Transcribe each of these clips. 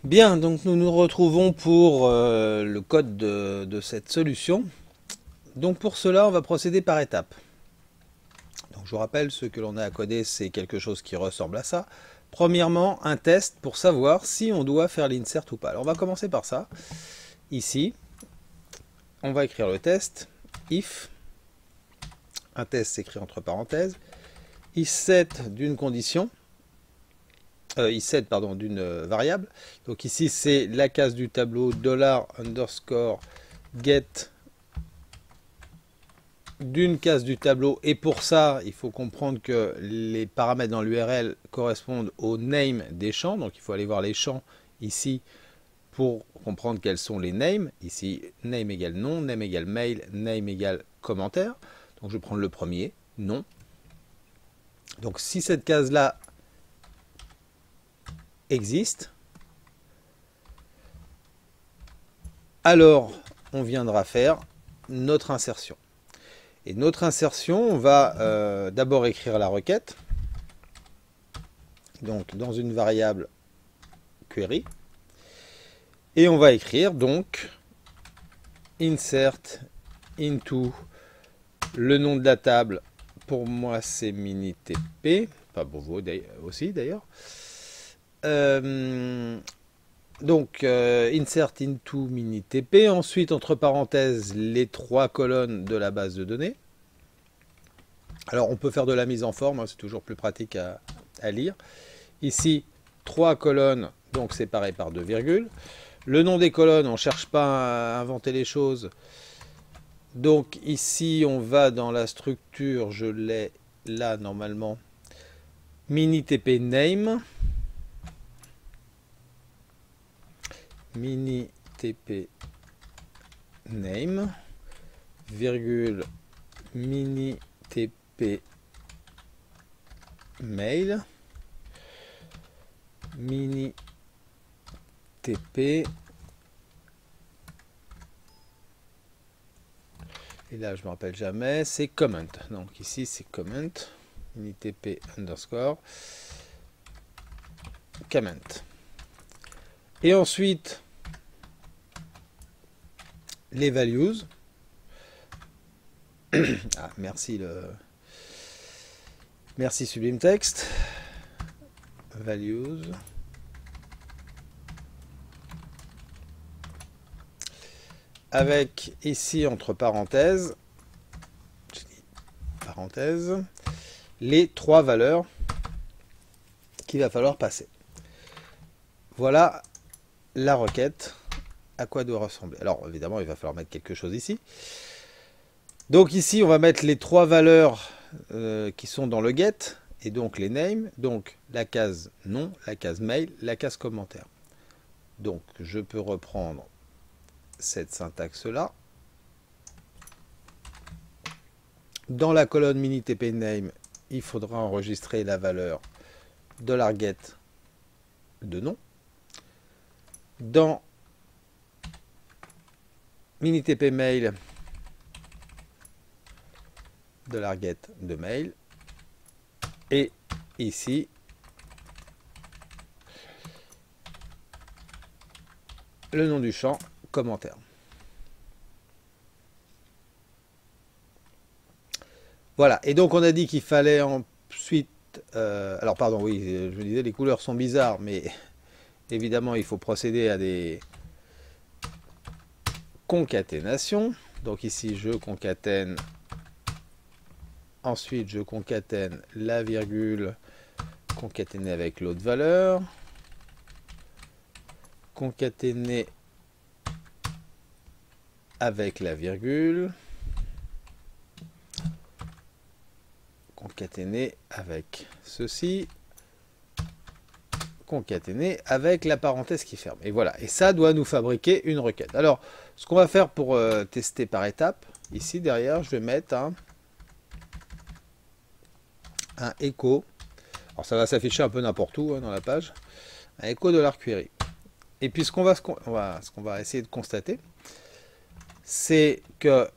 Bien, donc nous nous retrouvons pour le code de cette solution. Donc pour cela, on va procéder par étapes. Donc je vous rappelle, ce que l'on a à coder, c'est quelque chose qui ressemble à ça. Premièrement, un test pour savoir si on doit faire l'insert ou pas. Alors on va commencer par ça. Ici, on va écrire le test. If, un test s'écrit entre parenthèses. If7 d'une condition. If7 pardon, d'une variable. Donc ici c'est la case du tableau $_ get d'une case du tableau, et pour ça il faut comprendre que les paramètres dans l'URL correspondent au name des champs, donc il faut aller voir les champs ici pour comprendre quels sont les names. Ici name égale nom, name égale mail, name égale commentaire. Donc je vais prendre le premier, nom. Donc si cette case là existe, alors on viendra faire notre insertion. Et notre insertion, on va d'abord écrire la requête, donc dans une variable query, et on va écrire donc insert into le nom de la table. Pour moi, c'est minitp, pas pour vous aussi d'ailleurs. Donc insert into minitp, ensuite entre parenthèses les 3 colonnes de la base de données. Alors on peut faire de la mise en forme, hein, c'est toujours plus pratique à lire. Ici 3 colonnes, donc séparées par 2 virgules. Le nom des colonnes, on ne cherche pas à inventer les choses. Donc ici on va dans la structure, je l'ai là normalement, minitp name. Minitp name, virgule, minitp mail, minitp, et là je me rappelle jamais, c'est comment. Donc ici c'est comment, minitp underscore comment. Et ensuite les values. Ah, merci Sublime Text. Values. Avec ici entre parenthèses, les 3 valeurs qu'il va falloir passer. Voilà la requête, à quoi doit ressembler. Alors évidemment, il va falloir mettre quelque chose ici. Donc ici, on va mettre les 3 valeurs qui sont dans le get, et donc les names, donc la case nom, la case mail, la case commentaire. Donc je peux reprendre cette syntaxe-là. Dans la colonne minitp name, il faudra enregistrer la valeur $get de nom. Dans minitp mail, $get de mail. Et ici, le nom du champ, commentaire. Voilà, et donc on a dit qu'il fallait ensuite... alors pardon, oui, je me disais, les couleurs sont bizarres, mais évidemment, il faut procéder à des concaténations. Donc ici, je concatène. Ensuite, je concatène la virgule concaténée avec l'autre valeur. Concaténer avec la virgule. Concaténer avec ceci. Concaténer avec la parenthèse qui ferme. Et voilà. Et ça doit nous fabriquer une requête. Alors, ce qu'on va faire pour tester par étape, ici derrière, je vais mettre un echo. Alors ça va s'afficher un peu n'importe où dans la page. Un echo de $query. Et puis ce qu'on va essayer de constater, c'est que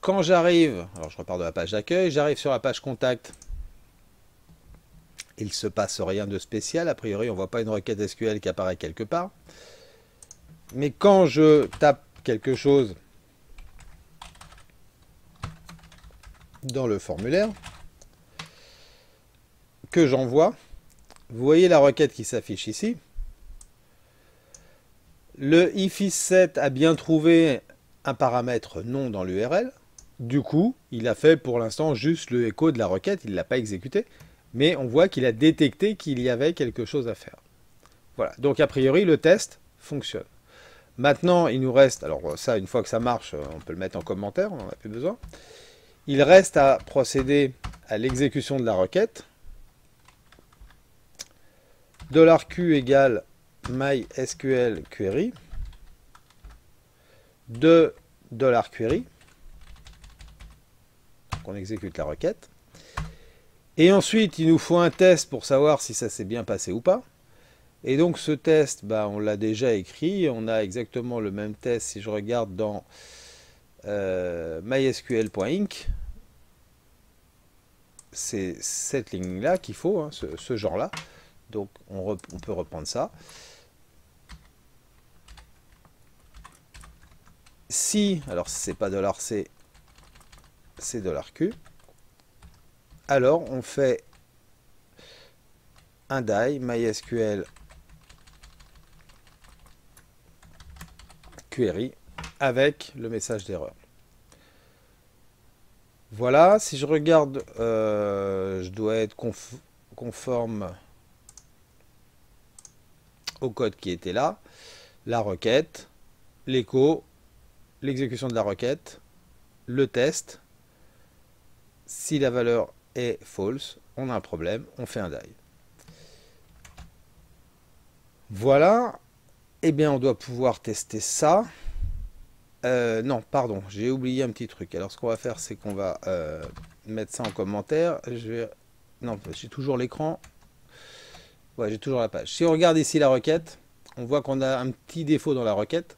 quand j'arrive, alors je repars de la page d'accueil, j'arrive sur la page contact, Il ne se passe rien de spécial. A priori, on ne voit pas une requête SQL qui apparaît quelque part. Mais quand je tape quelque chose dans le formulaire, que j'envoie, vous voyez la requête qui s'affiche ici. Le ifisset a bien trouvé un paramètre non dans l'URL. Du coup, il a fait pour l'instant juste le écho de la requête, il ne l'a pas exécuté. Mais on voit qu'il a détecté qu'il y avait quelque chose à faire. Voilà, donc a priori le test fonctionne. Maintenant, il nous reste, alors ça, une fois que ça marche, on peut le mettre en commentaire, on n'en a plus besoin. Il reste à procéder à l'exécution de la requête. $Q égale MySQL query de $query. Donc on exécute la requête. Et ensuite, il nous faut un test pour savoir si ça s'est bien passé ou pas. Et donc ce test, on l'a déjà écrit. On a exactement le même test si je regarde dans mysql.inc. C'est cette ligne-là qu'il faut, hein, ce genre-là. Donc on peut reprendre ça. Si, alors c'est pas $C, c'est $Q. Alors on fait un die MySQL query avec le message d'erreur. Voilà, si je regarde, je dois être conforme au code qui était là, la requête, l'écho, l'exécution de la requête, le test. Si la valeur est false, on a un problème, on fait un die. Voilà, eh bien on doit pouvoir tester ça. Non, pardon, j'ai oublié un petit truc. Alors ce qu'on va faire, c'est qu'on va mettre ça en commentaire. Non, j'ai toujours l'écran. Ouais, j'ai toujours la page. Si on regarde ici la requête, on voit qu'on a un petit défaut dans la requête.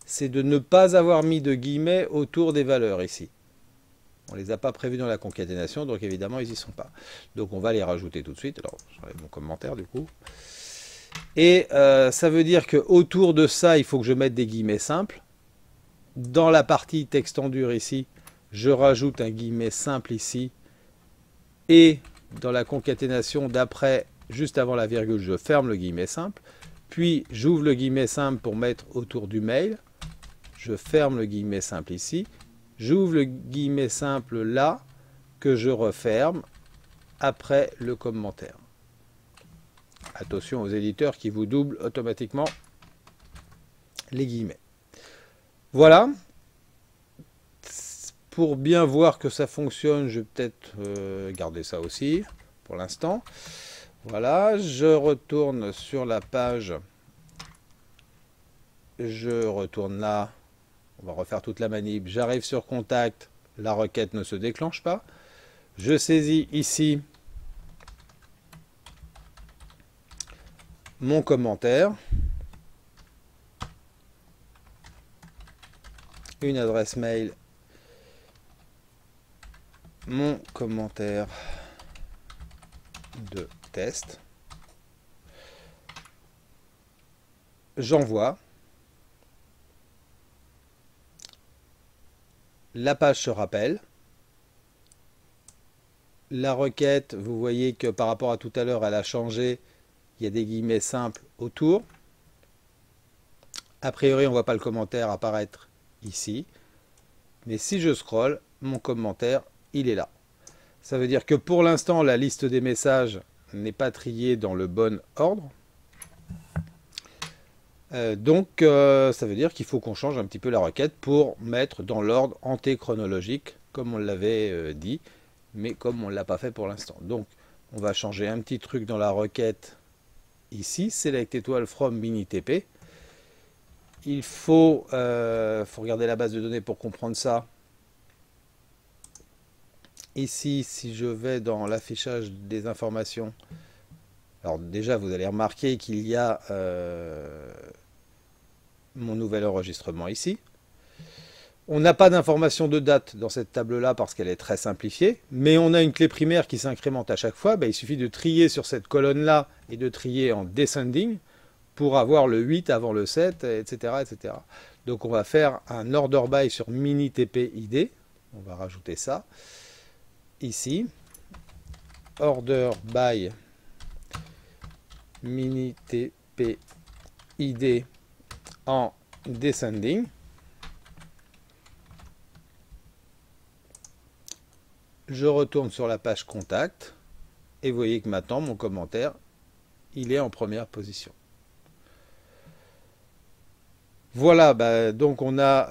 C'est de ne pas avoir mis de guillemets autour des valeurs ici. On ne les a pas prévus dans la concaténation, donc évidemment, ils n'y sont pas. Donc on va les rajouter tout de suite. Alors, j'enlève mon commentaire du coup. Et ça veut dire qu'autour de ça, il faut que je mette des guillemets simples. Dans la partie texte en dur ici, je rajoute un guillemet simple ici. Et dans la concaténation d'après, juste avant la virgule, je ferme le guillemet simple. Puis j'ouvre le guillemet simple pour mettre autour du mail. Je ferme le guillemet simple ici. J'ouvre le guillemet simple là, que je referme après le commentaire. Attention aux éditeurs qui vous doublent automatiquement les guillemets. Voilà. Pour bien voir que ça fonctionne, je vais peut-être garder ça aussi pour l'instant. Voilà, je retourne sur la page. Je retourne là. On va refaire toute la manip. J'arrive sur contact. La requête ne se déclenche pas. Je saisis ici mon commentaire. Une adresse mail. Mon commentaire de test. J'envoie. La page se rappelle. La requête, vous voyez que par rapport à tout à l'heure, elle a changé. Il y a des guillemets simples autour. A priori, on ne voit pas le commentaire apparaître ici. Mais si je scrolle, mon commentaire, il est là. Ça veut dire que pour l'instant, la liste des messages n'est pas triée dans le bon ordre. Donc, ça veut dire qu'il faut qu'on change un petit peu la requête pour mettre dans l'ordre antéchronologique, comme on l'avait dit, mais comme on ne l'a pas fait pour l'instant. Donc, on va changer un petit truc dans la requête ici, select étoile from minitp. Il faut regarder la base de données pour comprendre ça. Ici, si je vais dans l'affichage des informations, alors déjà, vous allez remarquer qu'il y a mon nouvel enregistrement ici. On n'a pas d'information de date dans cette table-là parce qu'elle est très simplifiée, mais on a une clé primaire qui s'incrémente à chaque fois. Ben, il suffit de trier sur cette colonne-là et de trier en descending pour avoir le 8 avant le 7, etc., etc. Donc on va faire un order by sur mini TP ID. On va rajouter ça ici. Order by mini TP ID en descending. Je retourne sur la page contact et vous voyez que maintenant mon commentaire il est en première position. Voilà, bah, donc on a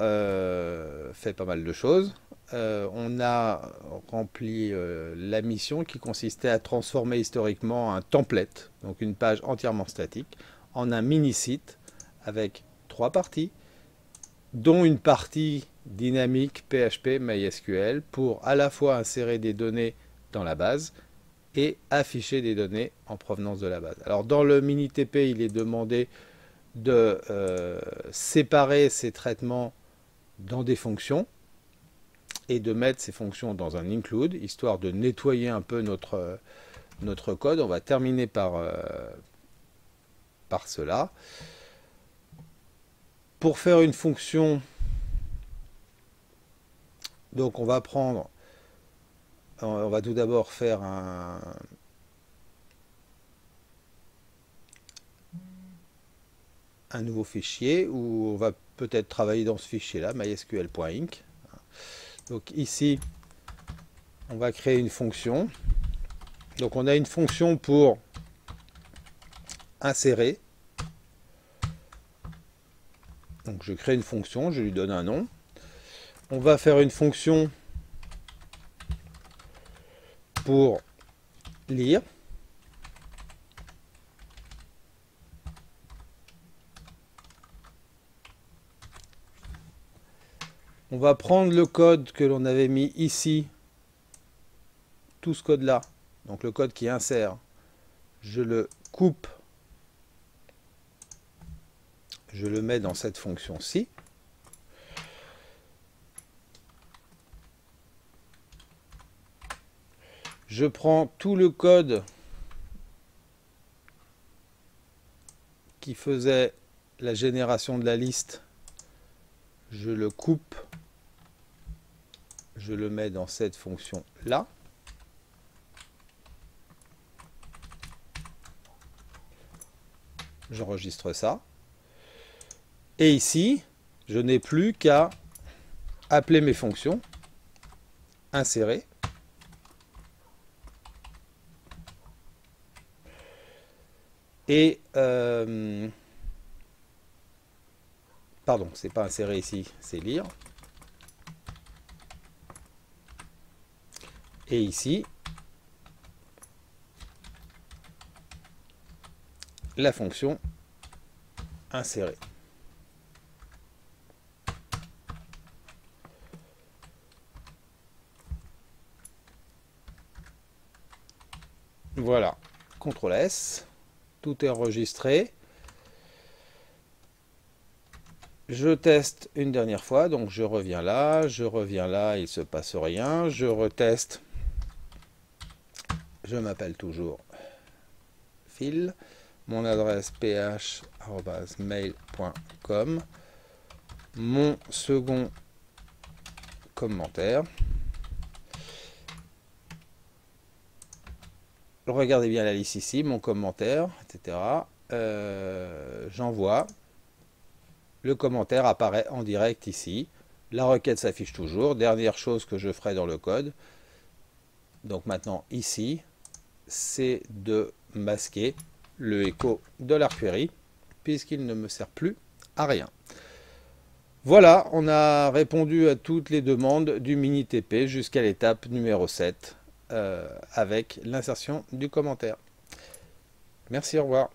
fait pas mal de choses. On a rempli la mission qui consistait à transformer historiquement un template, donc une page entièrement statique, en un mini-site avec 3 parties, dont une partie dynamique PHP MySQL pour à la fois insérer des données dans la base et afficher des données en provenance de la base. Alors dans le mini-TP, il est demandé de séparer ces traitements dans des fonctions et de mettre ces fonctions dans un include, histoire de nettoyer un peu notre code. On va terminer par cela. Pour faire une fonction, donc on va tout d'abord faire un nouveau fichier où on va peut-être travailler dans ce fichier-là, mysql.inc. Donc ici, on va créer une fonction. Donc on a une fonction pour insérer. Donc je crée une fonction, je lui donne un nom. On va faire une fonction pour lire. On va prendre le code que l'on avait mis ici, tout ce code-là, donc le code qui insère, je le coupe, je le mets dans cette fonction-ci. Je prends tout le code qui faisait la génération de la liste, je le coupe, je le mets dans cette fonction-là. J'enregistre ça. Et ici, je n'ai plus qu'à appeler mes fonctions, insérer. Et pardon, c'est pas insérer ici, c'est lire. Et ici, la fonction insérer. Voilà, CTRL S, tout est enregistré. Je teste une dernière fois, donc je reviens là, il ne se passe rien, je reteste. Je m'appelle toujours Phil, mon adresse ph@mail.com, mon second commentaire. Regardez bien la liste ici, mon commentaire, etc. J'envoie. Le commentaire apparaît en direct ici. La requête s'affiche toujours. Dernière chose que je ferai dans le code. Donc maintenant ici, c'est de masquer le echo de la query puisqu'il ne me sert plus à rien. Voilà, on a répondu à toutes les demandes du mini TP jusqu'à l'étape numéro 7 avec l'insertion du commentaire. Merci, au revoir.